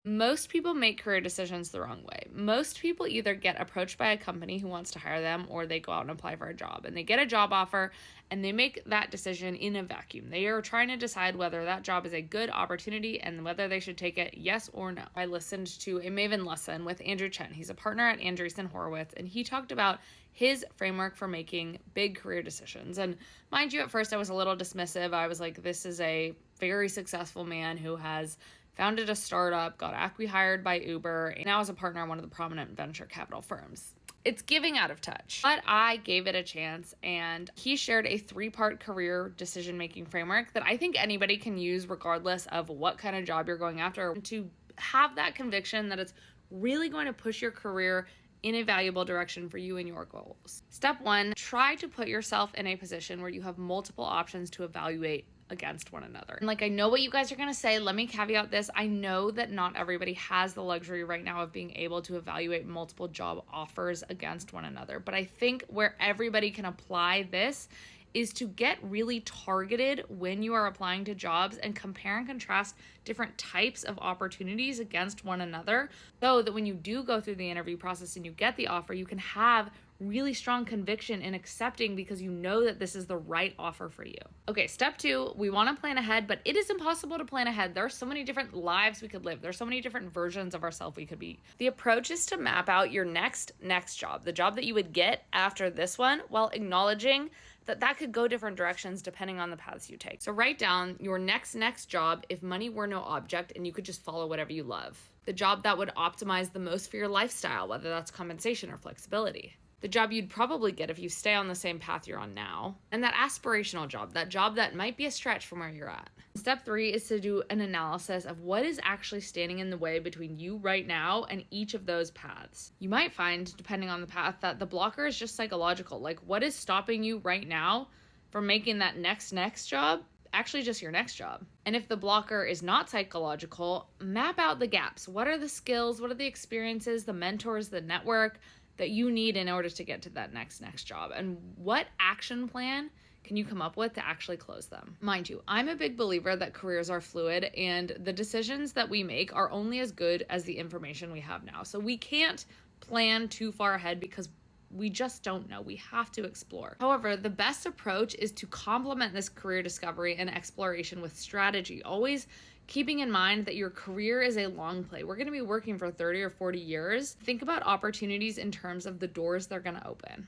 Most people make career decisions the wrong way. Most people either get approached by a company who wants to hire them or they go out and apply for a job and they get a job offer and they make that decision in a vacuum. They are trying to decide whether that job is a good opportunity and whether they should take it, yes or no. I listened to a Maven lesson with Andrew Chen. He's a partner at Andreessen Horowitz, and he talked about his framework for making big career decisions. And mind you, at first I was a little dismissive. I was like, this is a very successful man who has founded a startup, got acqui-hired by Uber, and now is a partner at one of the prominent venture capital firms. It's giving out of touch. But I gave it a chance, and he shared a 3-part career decision-making framework that I think anybody can use regardless of what kind of job you're going after, to have that conviction that it's really going to push your career in a valuable direction for you and your goals. Step 1, try to put yourself in a position where you have multiple options to evaluate against one another. And I know what you guys are going to say. Let me caveat this. I know that not everybody has the luxury right now of being able to evaluate multiple job offers against one another. But I think where everybody can apply this is to get really targeted when you are applying to jobs and compare and contrast different types of opportunities against one another, so that when you do go through the interview process and you get the offer, you can have really strong conviction in accepting because you know that this is the right offer for you. Okay, step 2, we want to plan ahead, but it is impossible to plan ahead. There are so many different lives we could live. There's so many different versions of ourselves we could be. The approach is to map out your next job, the job that you would get after this one, while acknowledging that could go different directions depending on the paths you take. So write down your next job if money were no object and you could just follow whatever you love. The job that would optimize the most for your lifestyle, whether that's compensation or flexibility. The job you'd probably get if you stay on the same path you're on now. And that aspirational job, that job that might be a stretch from where you're at. Step 3 is to do an analysis of what is actually standing in the way between you right now and each of those paths. You might find, depending on the path, that the blocker is just psychological. Like, what is stopping you right now from making that next job actually just your next job? And if the blocker is not psychological, map out the gaps. What are the skills? What are the experiences, the mentors, the network that you need in order to get to that next job? And what action plan can you come up with to actually close them? Mind you, I'm a big believer that careers are fluid and the decisions that we make are only as good as the information we have now. So we can't plan too far ahead because we just don't know. We have to explore. However, the best approach is to complement this career discovery and exploration with strategy, always keeping in mind that your career is a long play. We're going to be working for 30 or 40 years. Think about opportunities in terms of the doors they're going to open.